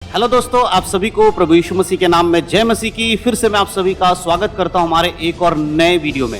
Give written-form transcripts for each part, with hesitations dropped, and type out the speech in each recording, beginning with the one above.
Hello दोस्तों, आप सभी को प्रभु यीशु मसीह के नाम में जय मसीह की। फिर से मैं आप सभी का स्वागत करता हूं हमारे एक और नए वीडियो में।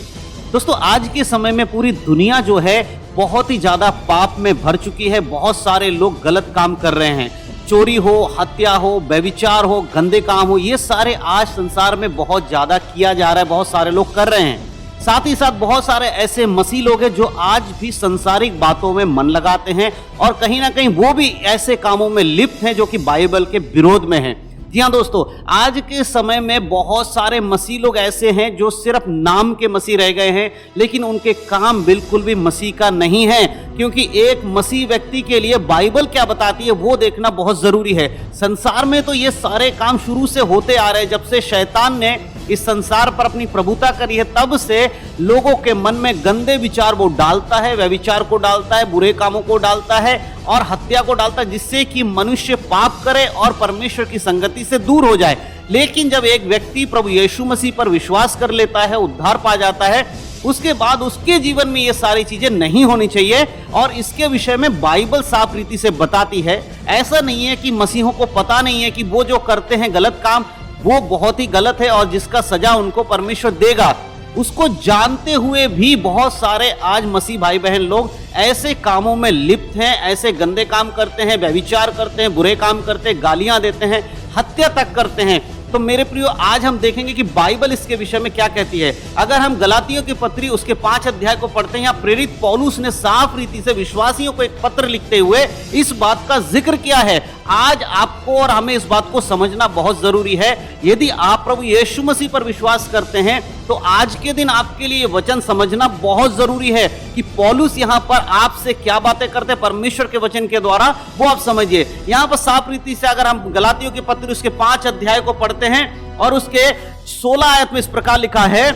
दोस्तों, आज के समय में पूरी दुनिया जो है बहुत ही ज्यादा पाप में भर चुकी है। बहुत सारे लोग गलत काम कर रहे हैं। चोरी हो, हत्या हो, व्यभिचार हो, गंदे काम हो, ये सारे आज संसार में बहुत ज्यादा किया जा रहा है, बहुत सारे लोग कर रहे हैं। साथ ही साथ बहुत सारे ऐसे मसीह लोग हैं जो आज भी संसारिक बातों में मन लगाते हैं और कहीं ना कहीं वो भी ऐसे कामों में लिप्त हैं जो कि बाइबल के विरोध में हैं। जी हाँ दोस्तों, आज के समय में बहुत सारे मसीह लोग ऐसे हैं जो सिर्फ नाम के मसीह रह गए हैं, लेकिन उनके काम बिल्कुल भी मसीह का नहीं है। क्योंकि एक मसीह व्यक्ति के लिए बाइबल क्या बताती है वो देखना बहुत जरूरी है। संसार में तो ये सारे काम शुरू से होते आ रहे हैं। जब से शैतान ने इस संसार पर अपनी प्रभुता करी है, तब से लोगों के मन में गंदे विचार वो डालता है, व्यभिचार को डालता है, बुरे कामों को डालता है और हत्या को डालता है, जिससे कि मनुष्य पाप करे और परमेश्वर की संगति से दूर हो जाए। लेकिन जब एक व्यक्ति प्रभु यीशु मसीह पर विश्वास कर लेता है, उद्धार पा जाता है, उसके बाद उसके जीवन में ये सारी चीजें नहीं होनी चाहिए और इसके विषय में बाइबल साफ रीति से बताती है। ऐसा नहीं है कि मसीहों को पता नहीं है कि वो जो करते हैं गलत काम वो बहुत ही गलत है और जिसका सजा उनको परमेश्वर देगा। उसको जानते हुए भी बहुत सारे आज मसीह भाई बहन लोग ऐसे कामों में लिप्त हैं, ऐसे गंदे काम करते हैं, व्यभिचार करते हैं, बुरे काम करते हैं, गालियां देते हैं, हत्या तक करते हैं। तो मेरे प्रियो, आज हम देखेंगे कि बाइबल इसके विषय में क्या कहती है। अगर हम गलातियों की पत्री उसके 5 अध्याय को पढ़ते हैं, यहाँ प्रेरित पौलुस ने साफ रीति से विश्वासियों को एक पत्र लिखते हुए इस बात का जिक्र किया है। आज आपको और हमें इस बात को समझना बहुत जरूरी है। यदि आप प्रभु यीशु मसीह पर विश्वास करते हैं तो आज के दिन आपके लिए वचन समझना बहुत जरूरी है कि पौलुस यहाँ पर आपसे क्या बातें करते हैं परमेश्वर के वचन के द्वारा, वो आप समझिए। यहाँ पर साफ रीति से अगर हम गलातियों की पत्री उसके 5 अध्याय को पढ़ते हैं और उसके 16 आयत में इस प्रकार लिखा है,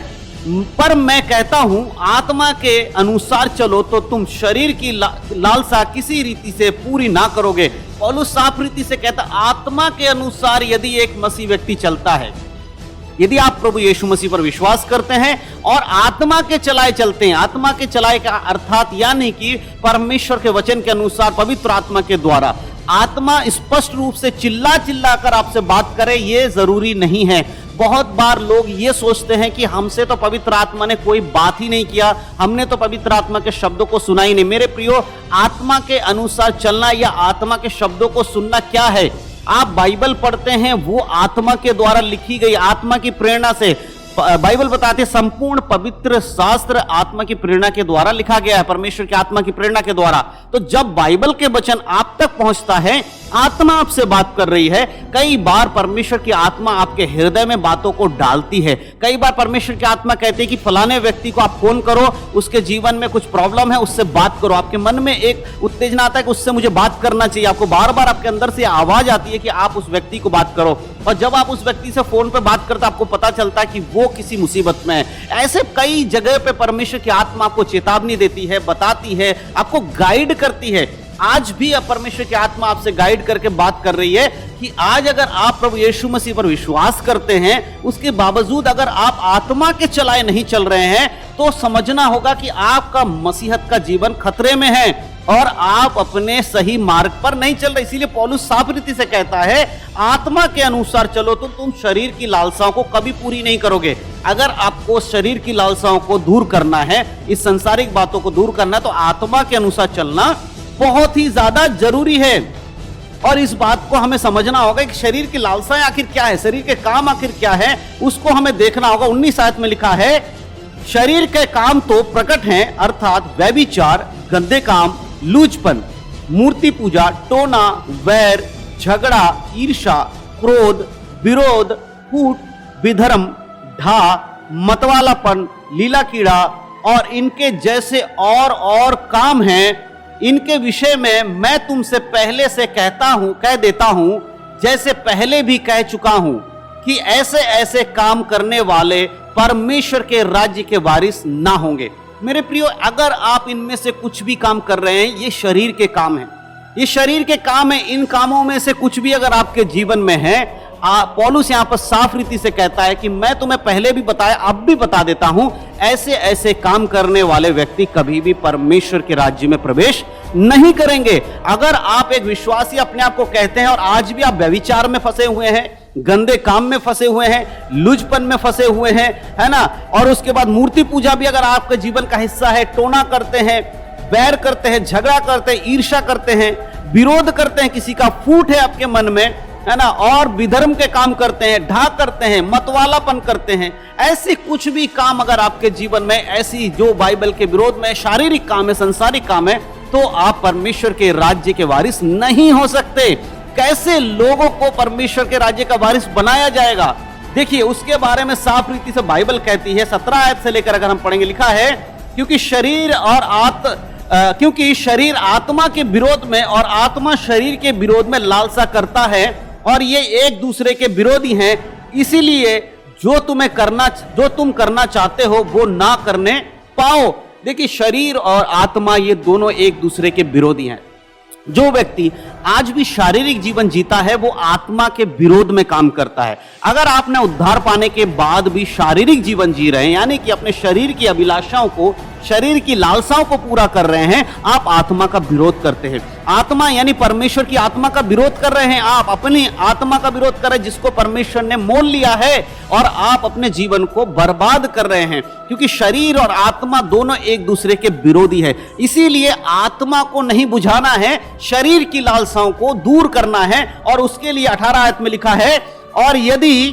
पर मैं कहता हूं आत्मा के अनुसार चलो तो तुम शरीर की लालसा किसी रीति से पूरी ना करोगे। पौलुस साफ रीति से कहता, आत्मा के अनुसार यदि एक मसीह व्यक्ति चलता है, यदि आप प्रभु यीशु मसीह पर विश्वास करते हैं और आत्मा के चलाए चलते हैं, आत्मा के चलाए का अर्थात यानी कि परमेश्वर के वचन के अनुसार पवित्र आत्मा के द्वारा, आत्मा स्पष्ट रूप से चिल्ला चिल्ला कर आपसे बात करे ये जरूरी नहीं है। बहुत बार लोग ये सोचते हैं कि हमसे तो पवित्र आत्मा ने कोई बात ही नहीं किया, हमने तो पवित्र आत्मा के शब्दों को सुना ही नहीं। मेरे प्रियो, आत्मा के अनुसार चलना या आत्मा के शब्दों को सुनना क्या है? आप बाइबल पढ़ते हैं, वो आत्मा के द्वारा लिखी गई, आत्मा की प्रेरणा से। बाइबल बताते हैं संपूर्ण पवित्र शास्त्र आत्मा की प्रेरणा के द्वारा लिखा गया है, परमेश्वर की आत्मा की प्रेरणा के द्वारा। तो जब बाइबल के वचन आप तक पहुंचता है, आत्मा आपसे बात कर रही है। कई बार परमेश्वर की आत्मा आपके हृदय में बातों को डालती है। कई बार परमेश्वर की आत्मा कहती है कि फलाने व्यक्ति को आप फोन करो, उसके जीवन में कुछ प्रॉब्लम है, उससे बात करो। आपके मन में एक उत्तेजना आता है कि उससे मुझे बात करना चाहिए। आपको बार बार आपके अंदर से आवाज आती है कि आप उस व्यक्ति को बात करो, और जब आप उस व्यक्ति से फोन पर बात करते आपको पता चलता है कि वो किसी मुसीबत में है। ऐसे कई जगह पे परमेश्वर की आत्मा आपको चेतावनी देती है, बताती है, आपको गाइड करती है। आज भी परमेश्वर की आत्मा आपसे गाइड करके बात कर रही है कि आज अगर आप प्रभु यीशु मसीह पर विश्वास करते हैं, उसके बावजूद अगर आप आत्मा के चलाए नहीं चल रहे हैं, तो समझना होगा कि आपका मसीहत का जीवन खतरे में है और आप अपने सही मार्ग पर नहीं चल रहे। इसीलिए पौलुस साफ रीति से कहता है, आत्मा के अनुसार चलो तो तुम शरीर की लालसाओं को कभी पूरी नहीं करोगे। अगर आपको शरीर की लालसाओं को दूर करना है, इस संसारिक बातों को दूर करना है, तो आत्मा के अनुसार चलना बहुत ही ज्यादा जरूरी है। और इस बात को हमें समझना होगा कि शरीर की लालसाएं आखिर क्या है, शरीर के काम आखिर क्या है, उसको हमें देखना होगा। 19 आयत में लिखा है, शरीर के काम तो प्रकट हैं, अर्थात व्यभिचार, गंदे काम, लूचपन, मूर्ति पूजा, टोना, वैर, झगड़ा, ईर्ष्या, क्रोध, विरोध, फूट, विधर्म, ढा, मतवालापन, लीला कीड़ा और इनके जैसे और काम हैं। इनके विषय में मैं तुमसे पहले से कह देता हूं, जैसे पहले भी कह चुका हूं, कि ऐसे ऐसे काम करने वाले परमेश्वर के राज्य के वारिस ना होंगे। मेरे प्रियो, अगर आप इनमें से कुछ भी काम कर रहे हैं, ये शरीर के काम हैं, ये शरीर के काम है। इन कामों में से कुछ भी अगर आपके जीवन में है, पौलुस यहाँ पर साफ रीति से कहता है कि मैं तुम्हें पहले भी बताया, अब भी बता देता हूं, ऐसे ऐसे काम करने वाले व्यक्ति कभी भी परमेश्वर के राज्य में प्रवेश नहीं करेंगे। अगर आप एक विश्वासी अपने आप को कहते हैं और आज भी आप व्यभिचार में फंसे हुए हैं, गंदे काम में फंसे हुए हैं, लुचपन में फंसे हुए हैं, है ना, और उसके बाद मूर्ति पूजा भी अगर आपके जीवन का हिस्सा है, टोना करते हैं, बैर करते हैं, झगड़ा करते हैं, ईर्ष्या करते हैं, विरोध करते हैं, किसी का फूट है आपके मन में, है ना, और विधर्म के काम करते हैं, ढाक करते हैं, मतवालापन करते हैं, ऐसे कुछ भी काम अगर आपके जीवन में ऐसी जो बाइबल के विरोध में शारीरिक काम है, संसारिक काम है, तो आप परमेश्वर के राज्य के वारिस नहीं हो सकते। कैसे लोगों को परमेश्वर के राज्य का वारिस बनाया जाएगा? देखिए, उसके बारे में साफ रीति से बाइबल कहती है, 17 आयत से लेकर अगर हम पढ़ेंगे, लिखा है, क्योंकि शरीर आत्मा के विरोध में और आत्मा शरीर के विरोध में लालसा करता है और ये एक दूसरे के विरोधी हैं, इसीलिए जो तुम करना चाहते हो वो ना करने पाओ। देखिए, शरीर और आत्मा ये दोनों एक दूसरे के विरोधी हैं। जो व्यक्ति आज भी शारीरिक जीवन जीता है वो आत्मा के विरोध में काम करता है। अगर आपने उद्धार पाने के बाद भी शारीरिक जीवन जी रहे हैं, यानी कि अपने शरीर की अभिलाषाओं को, शरीर की लालसाओं को पूरा कर रहे हैं, आप आत्मा का विरोध करते हैं। आत्मा यानी परमेश्वर की आत्मा का विरोध कर रहे हैं, आप अपनी आत्मा का विरोध कर रहे हैं जिसको परमेश्वर ने मोल लिया है, और आप अपने जीवन को बर्बाद कर रहे हैं, क्योंकि शरीर और आत्मा दोनों एक दूसरे के विरोधी है। इसीलिए आत्मा को नहीं बुझाना है, शरीर की लालसाओं को दूर करना है, और उसके लिए 18 आयत में लिखा है, और यदि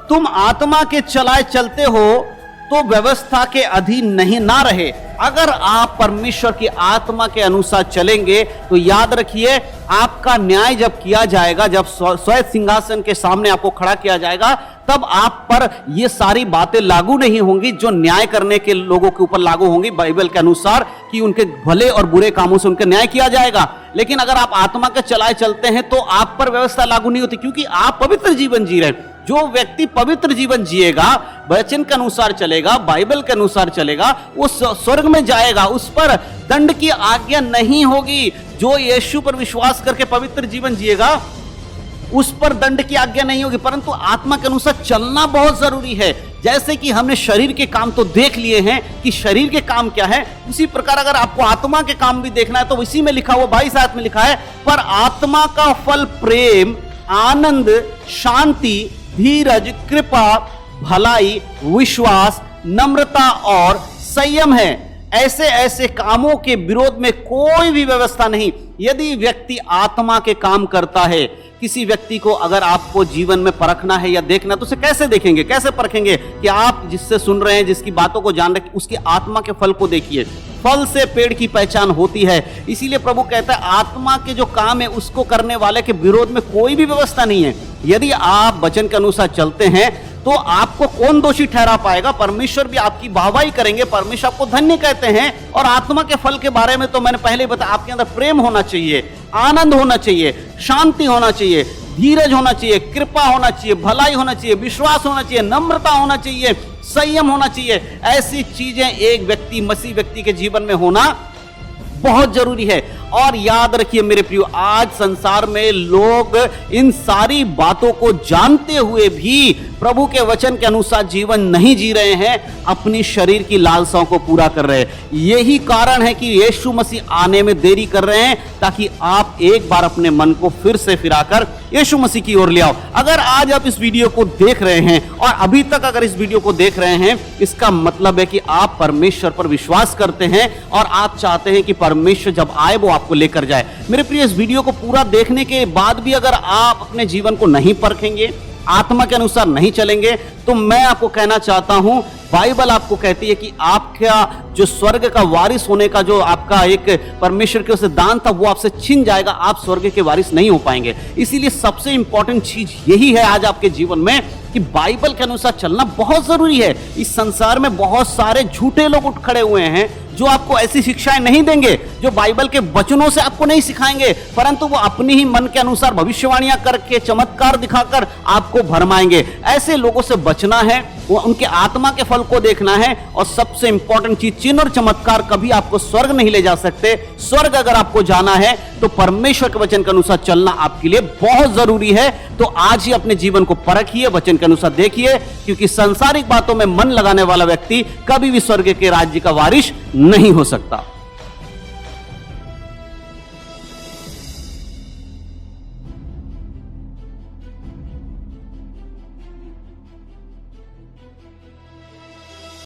तुम आत्मा के चलाए चलते हो तो व्यवस्था के अधीन नहीं ना रहे। अगर आप परमेश्वर की आत्मा के अनुसार चलेंगे तो याद रखिए, आपका न्याय जब किया जाएगा, जब श्वेत सिंहासन के सामने आपको खड़ा किया जाएगा, तब आप पर ये सारी बातें लागू नहीं होंगी जो न्याय करने के लोगों के ऊपर लागू होंगी बाइबल के अनुसार, कि उनके भले और बुरे कामों से उनका न्याय किया जाएगा। लेकिन अगर आप आत्मा के चलाए चलते हैं तो आप पर व्यवस्था लागू नहीं होती, क्योंकि आप पवित्र जीवन जी रहे हैं। जो व्यक्ति पवित्र जीवन जिएगा, वचन के अनुसार चलेगा, बाइबल के अनुसार चलेगा, वो स्वर्ग में जाएगा, उस पर दंड की आज्ञा नहीं होगी। जो यीशु पर विश्वास करके पवित्र जीवन जिएगा उस पर दंड की आज्ञा नहीं होगी, परंतु आत्मा के अनुसार चलना बहुत जरूरी है। जैसे कि हमने शरीर के काम तो देख लिए हैं कि शरीर के काम क्या है, उसी प्रकार अगर आपको आत्मा के काम भी देखना है तो इसी में लिखा हुआ 22 आयत में लिखा है, पर आत्मा का फल प्रेम, आनंद, शांति, धीरज, कृपा, भलाई, विश्वास, नम्रता और संयम है। ऐसे ऐसे कामों के विरोध में कोई भी व्यवस्था नहीं। यदि व्यक्ति आत्मा के काम करता है, किसी व्यक्ति को अगर आपको जीवन में परखना है या देखना, तो उसे कैसे देखेंगे, कैसे परखेंगे? कि आप जिससे सुन रहे हैं, जिसकी बातों को जान रहे हैं, उसकी आत्मा के फल को देखिए। फल से पेड़ की पहचान होती है। इसीलिए प्रभु कहता है, आत्मा के जो काम है उसको करने वाले के विरोध में कोई भी व्यवस्था नहीं है। यदि आप वचन के अनुसार चलते हैं तो आपको कौन दोषी ठहरा पाएगा? परमेश्वर भी आपकी वाहवाही करेंगे, परमेश्वर आपको धन्य कहते हैं। और आत्मा के फल के बारे में तो मैंने पहले बताया, आपके अंदर प्रेम होना चाहिए, आनंद होना चाहिए, शांति होना चाहिए, धीरज होना चाहिए, कृपा होना चाहिए, भलाई होना चाहिए, विश्वास होना चाहिए, नम्रता होना चाहिए, संयम होना चाहिए। ऐसी चीजें एक व्यक्ति, मसीह व्यक्ति के जीवन में होना बहुत जरूरी है। और याद रखिए मेरे प्रियो, आज संसार में लोग इन सारी बातों को जानते हुए भी प्रभु के वचन के अनुसार जीवन नहीं जी रहे हैं, अपनी शरीर की लालसाओं को पूरा कर रहे हैं। यही कारण है कि यीशु मसीह आने में देरी कर रहे हैं, ताकि आप एक बार अपने मन को फिर से फिराकर यीशु मसीह की ओर ले आओ। अगर आज आप इस वीडियो को देख रहे हैं और अभी तक अगर इस वीडियो को देख रहे हैं, इसका मतलब है कि आप परमेश्वर पर विश्वास करते हैं और आप चाहते हैं कि परमेश्वर जब आए वो आपको लेकर जाए। मेरे प्रिय, इस वीडियो को पूरा देखने के बाद भी अगर आप अपने जीवन को नहीं परखेंगे, आत्मा के अनुसार नहीं चलेंगे, तो मैं आपको कहना चाहता हूं, बाइबल आपको कहती है कि आपका जो स्वर्ग का वारिस होने का जो आपका एक परमेश्वर के उसे दान था, वो आपसे छिन जाएगा, आप स्वर्ग के वारिस नहीं हो पाएंगे। इसीलिए सबसे इंपॉर्टेंट चीज यही है आज आपके जीवन में कि बाइबल के अनुसार चलना बहुत जरूरी है। इस संसार में बहुत सारे झूठे लोग उठ खड़े हुए हैं जो आपको ऐसी शिक्षाएं नहीं देंगे, जो बाइबल के वचनों से आपको नहीं सिखाएंगे, परंतु वो अपनी ही मन के अनुसार भविष्यवाणियां करके, चमत्कार दिखाकर आपको भरमाएंगे। ऐसे लोगों से बचना है। वो उनके आत्मा के फल को देखना है। और सबसे इंपॉर्टेंट चीज, चिन्ह और चमत्कार कभी आपको स्वर्ग नहीं ले जा सकते। स्वर्ग अगर आपको जाना है तो परमेश्वर के वचन के अनुसार चलना आपके लिए बहुत जरूरी है। तो आज ही अपने जीवन को परखिए, वचन के अनुसार देखिए, क्योंकि सांसारिक बातों में मन लगाने वाला व्यक्ति कभी भी स्वर्ग के राज्य का वारिस नहीं हो सकता।